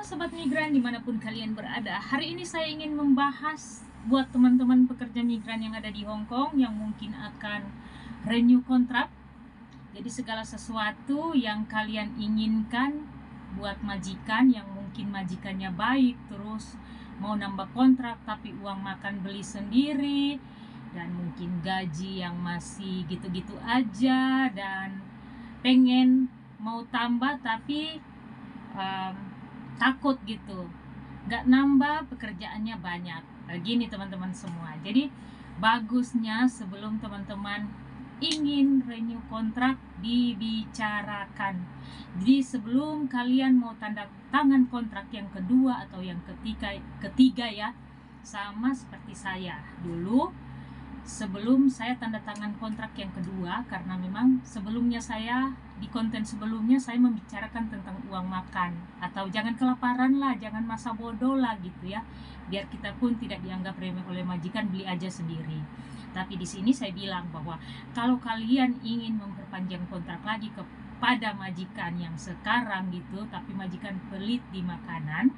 Sobat Migran dimanapun kalian berada. Hari ini saya ingin membahas buat teman-teman pekerja migran yang ada di Hong Kong yang mungkin akan renew kontrak. Jadi segala sesuatu yang kalian inginkan buat majikan yang mungkin majikannya baik, terus mau nambah kontrak tapi uang makan beli sendiri, dan mungkin gaji yang masih gitu-gitu aja, dan pengen mau tambah tapi takut gitu, nggak nambah, pekerjaannya banyak. Gini teman-teman semua, jadi bagusnya sebelum teman-teman ingin renew kontrak dibicarakan. Jadi sebelum kalian mau tanda tangan kontrak yang kedua atau yang ketiga ya, sama seperti saya dulu. Sebelum saya tanda tangan kontrak yang kedua, karena memang sebelumnya saya di konten sebelumnya saya membicarakan tentang uang makan, atau jangan kelaparan lah, jangan masa bodoh lah gitu ya, biar kita pun tidak dianggap remeh oleh majikan, beli aja sendiri. Tapi di sini saya bilang bahwa kalau kalian ingin memperpanjang kontrak lagi kepada majikan yang sekarang gitu, tapi majikan pelit di makanan,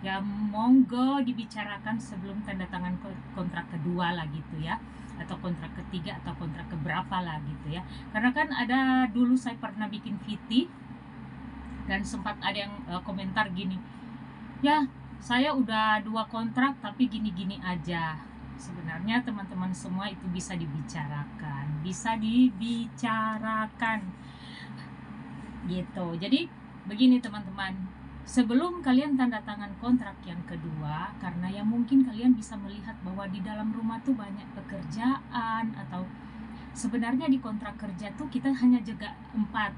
ya monggo dibicarakan sebelum tanda tangan kontrak kedua lah gitu ya, atau kontrak ketiga atau kontrak keberapa lah gitu ya. Karena kan ada dulu saya pernah bikin VT dan sempat ada yang komentar gini, ya saya udah 2 kontrak tapi gini-gini aja. Sebenarnya teman-teman semua itu bisa dibicarakan gitu. Jadi begini teman-teman, sebelum kalian tanda tangan kontrak yang kedua, karena ya mungkin kalian bisa melihat bahwa di dalam rumah tuh banyak pekerjaan, atau sebenarnya di kontrak kerja tuh kita hanya jaga 4.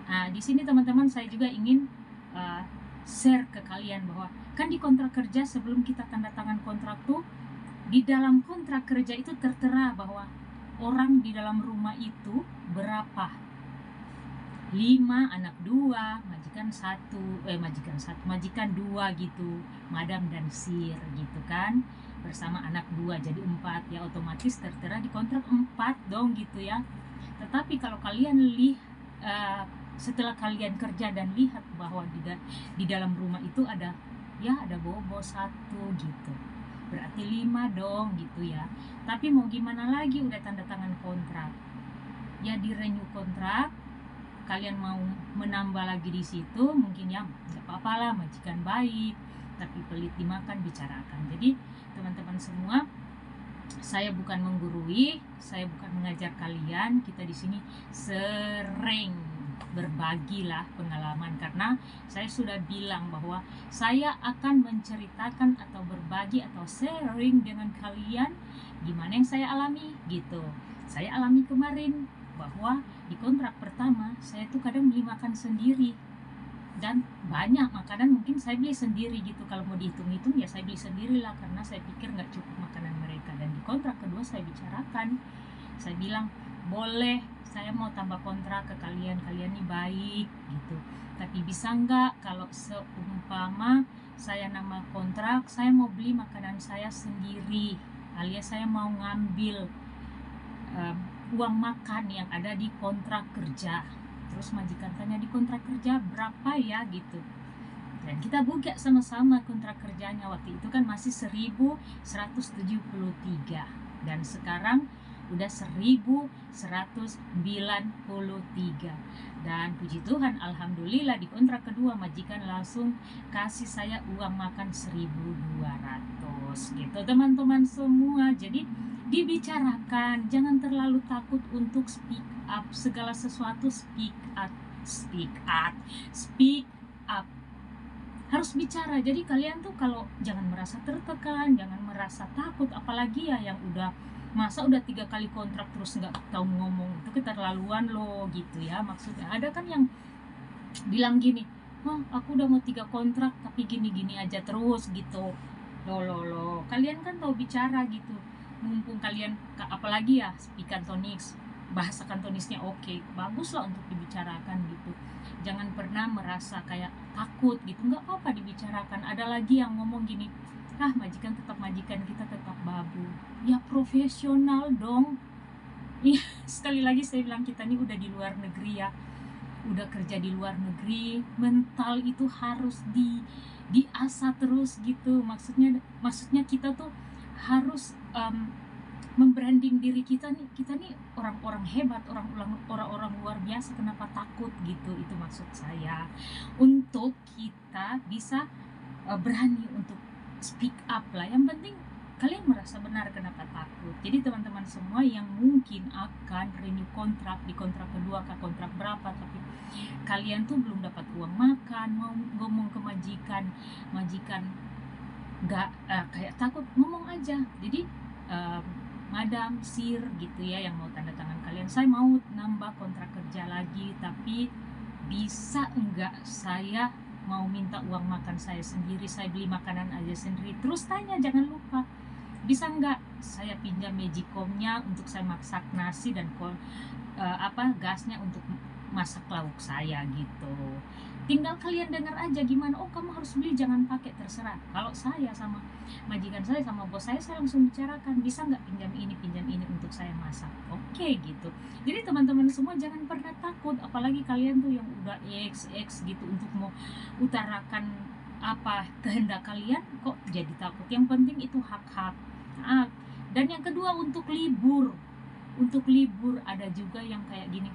Nah, di sini teman-teman saya juga ingin share ke kalian bahwa kan di kontrak kerja sebelum kita tanda tangan kontrak tuh, di dalam kontrak kerja itu tertera bahwa orang di dalam rumah itu berapa, 5, anak 2, majikan 2 gitu, madam dan sir gitu kan, bersama anak 2 jadi 4 ya, otomatis tertera di kontrak 4 dong gitu ya. Tetapi kalau kalian setelah kalian kerja dan lihat bahwa di dalam rumah itu ada bobo 1 gitu, berarti 5 dong gitu ya. Tapi mau gimana lagi, udah tanda tangan kontrak ya, di renew kontrak. Kalian mau menambah lagi di situ, mungkin ya nggak apa-apa lah, majikan baik tapi pelit dimakan, bicarakan. Jadi teman-teman semua, saya bukan menggurui, saya bukan mengajar kalian, kita di sini sering berbagilah pengalaman, karena saya sudah bilang bahwa saya akan menceritakan atau berbagi atau sharing dengan kalian gimana yang saya alami gitu. Saya alami kemarin bahwa di kontrak pertama saya tuh kadang beli makan sendiri, dan banyak makanan mungkin saya beli sendiri gitu. Kalau mau dihitung-hitung ya saya beli sendiri lah, karena saya pikir nggak cukup makanan mereka. Dan di kontrak kedua saya bicarakan, saya bilang boleh saya mau tambah kontrak ke kalian nih baik gitu, tapi bisa nggak kalau seumpama saya nambah kontrak, saya mau beli makanan saya sendiri, alias saya mau ngambil uang makan yang ada di kontrak kerja. Terus majikan tanya, di kontrak kerja berapa ya gitu, dan kita buka sama-sama kontrak kerjanya. Waktu itu kan masih 1173 dan sekarang udah 1193. Dan puji Tuhan, alhamdulillah di kontrak kedua majikan langsung kasih saya uang makan 1200 gitu teman-teman semua. Jadi dibicarakan, jangan terlalu takut untuk speak up, segala sesuatu speak up, harus bicara. Jadi kalian tuh kalau jangan merasa tertekan, jangan merasa takut, apalagi ya yang udah 3 kali kontrak terus nggak tahu ngomong, itu keterlaluan loh gitu ya. Maksudnya ada kan yang bilang gini, aku udah mau 3 kontrak tapi gini-gini aja terus gitu. Loh, kalian kan tahu bicara gitu, mumpung kalian apalagi ya speak Cantonese, bahasa Kantonisnya oke, bagus lah untuk dibicarakan gitu. Jangan pernah merasa kayak takut gitu, nggak apa-apa dibicarakan. Ada lagi yang ngomong gini, majikan tetap majikan, kita tetap babu. Ya profesional dong. Iya, sekali lagi saya bilang, kita nih udah di luar negeri ya, udah kerja di luar negeri, mental itu harus diasah terus gitu. Maksudnya kita tuh harus membranding diri kita nih orang-orang hebat, orang-orang luar biasa. Kenapa takut gitu? Itu maksud saya, untuk kita bisa berani untuk speak up lah. Yang penting kalian merasa benar, kenapa takut. Jadi teman-teman semua yang mungkin akan renew kontrak di kontrak kedua ke kontrak berapa, tapi kalian tuh belum dapat uang makan, mau ngomong ke majikan nggak kayak takut, ngomong aja. Jadi madam, sir gitu ya, yang mau tanda tangan kalian, saya mau nambah kontrak kerja lagi, tapi bisa enggak saya mau minta uang makan saya sendiri, saya beli makanan aja sendiri. Terus tanya, jangan lupa, bisa enggak saya pinjam magicomnya untuk saya masak nasi dan gasnya untuk masak lauk saya gitu. Tinggal kalian dengar aja gimana. Oh, kamu harus beli, jangan pakai, terserah. Kalau saya sama majikan saya, sama bos saya langsung bicarakan, bisa nggak pinjam ini untuk saya masak. Oke gitu. Jadi teman-teman semua jangan pernah takut, apalagi kalian tuh yang udah XX gitu, untuk mau utarakan apa kehendak kalian kok jadi takut. Yang penting itu hak-hak. Dan yang kedua, untuk libur ada juga yang kayak gini,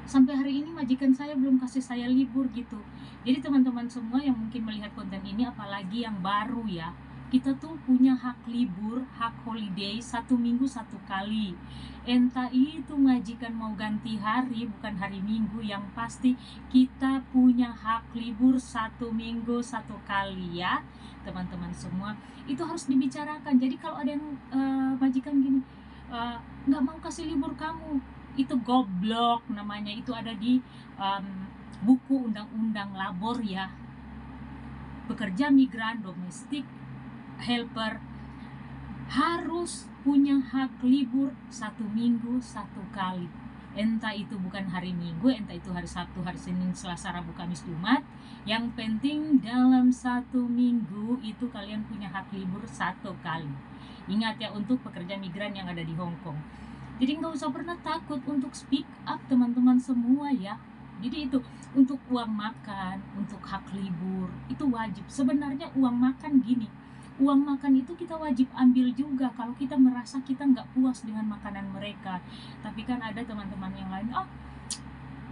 sampai hari ini majikan saya belum kasih saya libur gitu. Jadi teman-teman semua yang mungkin melihat konten ini, apalagi yang baru ya, kita tuh punya hak libur, hak holiday 1 minggu 1 kali. Entah itu majikan mau ganti hari, bukan hari Minggu, yang pasti kita punya hak libur 1 minggu 1 kali ya teman-teman semua. Itu harus dibicarakan. Jadi kalau ada yang majikan gini, nggak mau kasih libur kamu, itu goblok namanya. Itu ada di buku undang-undang labor ya. Pekerja migran, domestic helper harus punya hak libur 1 minggu 1 kali. Entah itu bukan hari Minggu, entah itu hari Sabtu, hari Senin, Selasa, Rabu, Kamis, Jumat. Yang penting dalam 1 minggu itu kalian punya hak libur 1 kali. Ingat ya, untuk pekerja migran yang ada di Hong Kong. Jadi nggak usah pernah takut untuk speak up teman-teman semua ya. Jadi itu untuk uang makan, untuk hak libur, itu wajib. Sebenarnya uang makan gini, uang makan itu kita wajib ambil juga kalau kita merasa kita nggak puas dengan makanan mereka. Tapi kan ada teman-teman yang lain,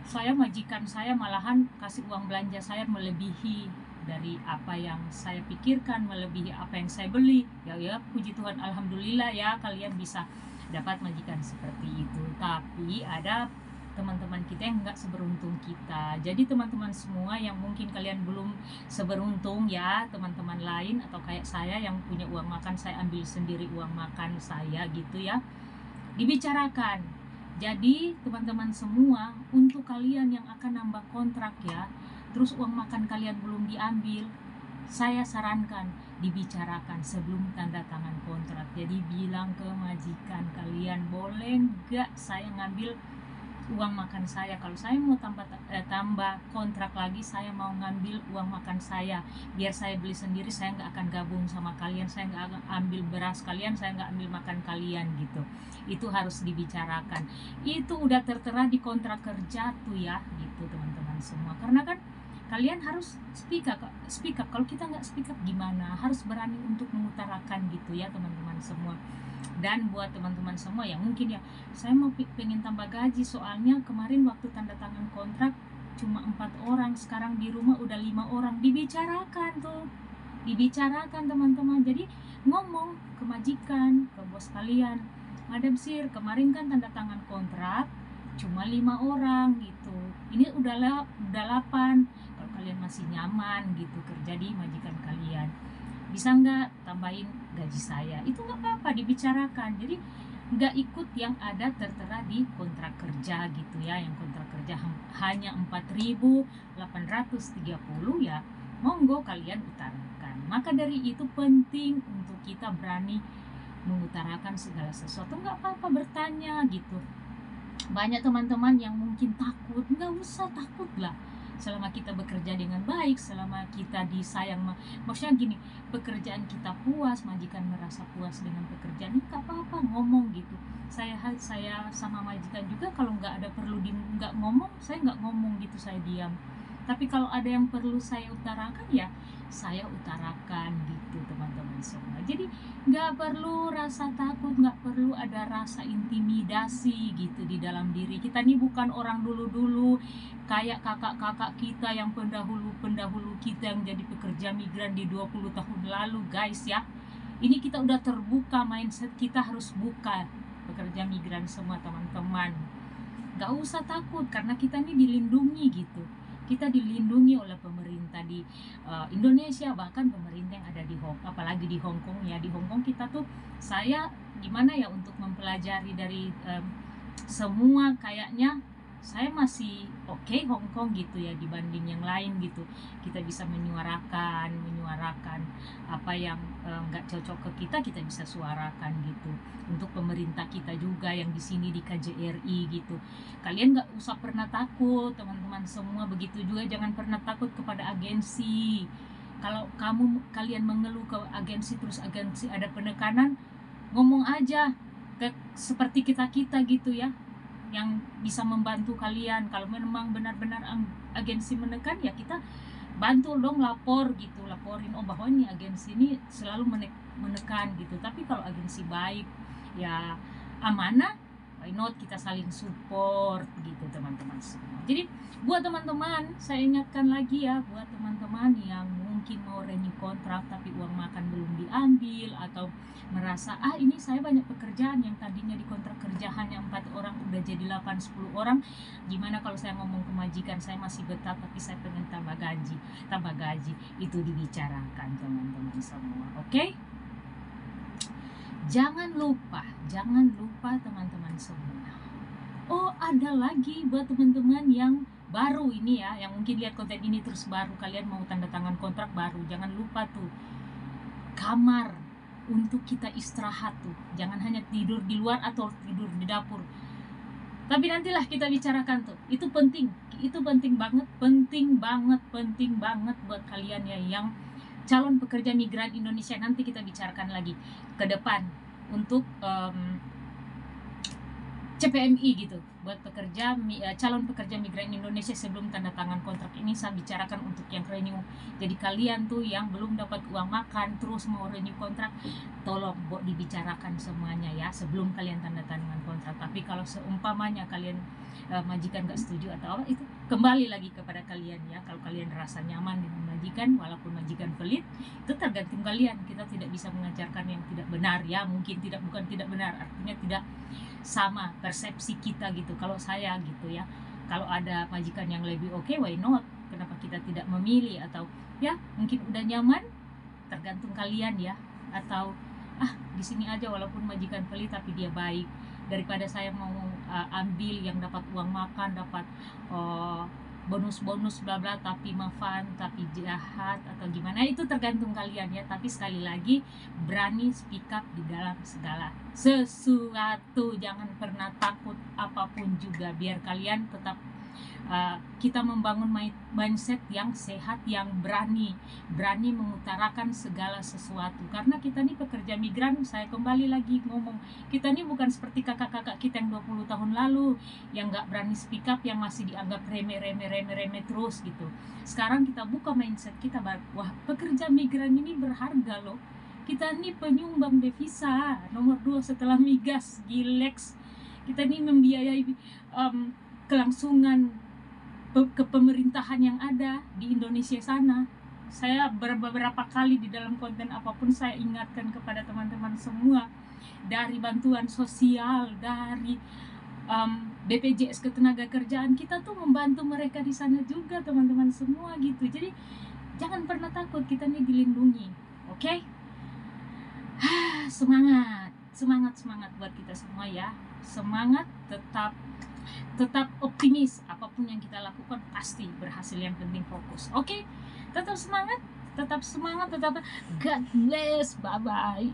saya majikan saya malahan kasih uang belanja saya melebihi dari apa yang saya pikirkan, melebihi apa yang saya beli. Ya puji Tuhan, alhamdulillah ya, kalian bisa dapat majikan seperti itu. Tapi ada teman-teman kita yang nggak seberuntung kita. Jadi teman-teman semua yang mungkin kalian belum seberuntung ya, teman-teman lain atau kayak saya yang punya uang makan, saya ambil sendiri uang makan saya gitu ya, dibicarakan. Jadi teman-teman semua, untuk kalian yang akan nambah kontrak ya, terus uang makan kalian belum diambil, saya sarankan dibicarakan sebelum tanda tangan kontrak. Jadi bilang ke majikan kalian, boleh nggak saya ngambil uang makan saya, kalau saya mau tambah kontrak lagi, saya mau ngambil uang makan saya, biar saya beli sendiri, saya nggak akan gabung sama kalian, saya nggak akan ambil beras kalian, saya nggak ambil makan kalian gitu. Itu harus dibicarakan. Itu udah tertera di kontrak kerja tuh ya gitu teman-teman semua. Karena kan kalian harus speak up. Kalau kita nggak speak up gimana? Harus berani untuk mengutarakan gitu ya teman-teman semua. Dan buat teman-teman semua yang mungkin ya, saya mau pengen tambah gaji, soalnya kemarin waktu tanda tangan kontrak cuma 4 orang, sekarang di rumah udah 5 orang. Dibicarakan teman-teman. Jadi ngomong ke majikan, ke bos kalian, Madam Sir, kemarin kan tanda tangan kontrak cuma 5 orang gitu, ini udah 8. Kalau kalian masih nyaman gitu kerja di majikan kalian, bisa nggak tambahin gaji saya? Itu nggak apa-apa, dibicarakan. Jadi nggak ikut yang ada tertera di kontrak kerja gitu ya, yang kontrak kerja hanya 4.830 ya, monggo kalian utarakan. Maka dari itu penting untuk kita berani mengutarakan segala sesuatu. Nggak apa-apa bertanya gitu. Banyak teman-teman yang mungkin takut, nggak usah takut lah. selama kita bekerja dengan baik, selama kita disayang, maksudnya gini, pekerjaan kita puas, majikan merasa puas dengan pekerjaan, nggak apa-apa ngomong gitu. Saya sama majikan juga kalau nggak ada perlu nggak ngomong, saya nggak ngomong gitu, saya diam. Tapi kalau ada yang perlu saya utarakan, ya saya utarakan gitu teman-teman semua. Jadi nggak perlu rasa takut, nggak perlu ada rasa intimidasi gitu di dalam diri kita. Nih bukan orang dulu-dulu kayak kakak-kakak kita yang pendahulu kita yang jadi pekerja migran di 20 tahun lalu, guys ya. Ini kita udah terbuka, mindset kita harus buka, pekerja migran semua teman-teman. Gak usah takut karena kita ini dilindungi gitu. Kita dilindungi oleh pemerintah di Indonesia, bahkan pemerintah yang ada di apalagi di Hong Kong ya. Di Hong Kong kita tuh, saya gimana ya untuk mempelajari dari semua, kayaknya saya masih oke Hong Kong gitu ya dibanding yang lain gitu. Kita bisa menyuarakan apa yang nggak cocok ke kita bisa suarakan gitu. Untuk pemerintah kita juga yang di sini di KJRI gitu, kalian nggak usah pernah takut teman-teman semua. Begitu juga jangan pernah takut kepada agensi. Kalau kalian mengeluh ke agensi, terus agensi ada penekanan, ngomong aja seperti kita gitu ya, yang bisa membantu kalian. Kalau memang benar-benar agensi menekan, ya kita bantu dong, laporin bahwa ini agensi ini selalu menekan gitu. Tapi kalau agensi baik ya amanah, why not, kita saling support gitu teman-teman semua. Jadi buat teman-teman, saya ingatkan lagi ya, buat teman-teman yang mungkin mau renew kontrak tapi uang makan belum diambil, atau merasa ini saya banyak pekerjaan, yang tadinya di kontrak kerja hanya 4 orang udah jadi 8-10 orang, gimana kalau saya ngomong ke majikan saya masih betah tapi saya pengen tambah gaji, itu dibicarakan teman-teman semua. Oke? Jangan lupa teman-teman semua. Oh, ada lagi buat teman-teman yang baru ini ya, yang mungkin lihat konten ini terus baru, kalian mau tanda tangan kontrak baru, jangan lupa tuh kamar untuk kita istirahat tuh. Jangan hanya tidur di luar atau tidur di dapur. Tapi nantilah kita bicarakan tuh. Itu penting banget buat kalian ya yang calon pekerja migran Indonesia. Nanti kita bicarakan lagi ke depan untuk CPMI gitu, buat calon pekerja migran Indonesia. Sebelum tanda tangan kontrak ini saya bicarakan untuk yang renew. Jadi kalian tuh yang belum dapat uang makan terus mau renew kontrak, tolong dibicarakan semuanya ya sebelum kalian tanda tangan kontrak. Tapi kalau seumpamanya kalian majikan gak setuju atau apa, itu kembali lagi kepada kalian ya. Kalau kalian rasa nyaman dengan majikan, walaupun majikan pelit, itu tergantung kalian. Kita tidak bisa mengajarkan yang tidak benar ya. Mungkin bukan tidak benar, artinya tidak sama persepsi kita gitu. Kalau saya gitu ya, kalau ada majikan yang lebih oke, why not, kenapa kita tidak memilih? Atau ya mungkin udah nyaman, tergantung kalian ya. Atau di sini aja walaupun majikan pelit tapi dia baik, daripada saya mau ambil yang dapat uang makan, dapat bonus bla bla tapi mafan tapi jahat atau gimana, itu tergantung kalian ya. Tapi sekali lagi, berani speak up di dalam segala sesuatu, jangan pernah takut apapun juga, biar kalian tetap kita membangun mindset yang sehat, yang berani mengutarakan segala sesuatu. Karena kita nih pekerja migran, saya kembali lagi ngomong, kita nih bukan seperti kakak-kakak kita yang 20 tahun lalu yang gak berani speak up, yang masih dianggap remeh terus gitu. Sekarang kita buka mindset kita, wah pekerja migran ini berharga loh. Kita nih penyumbang devisa nomor 2 setelah migas, Gilex. Kita nih membiayai kelangsungan kepemerintahan yang ada di Indonesia sana. Saya beberapa kali di dalam konten apapun saya ingatkan kepada teman-teman semua, dari bantuan sosial, dari BPJS Ketenagakerjaan, kita tuh membantu mereka di sana juga teman-teman semua gitu. Jadi jangan pernah takut, kita nih dilindungi. Oke? Semangat buat kita semua ya. Semangat, tetap optimis, apapun yang kita lakukan pasti berhasil, yang penting fokus. Oke? Tetap semangat, tetap God bless, bye bye.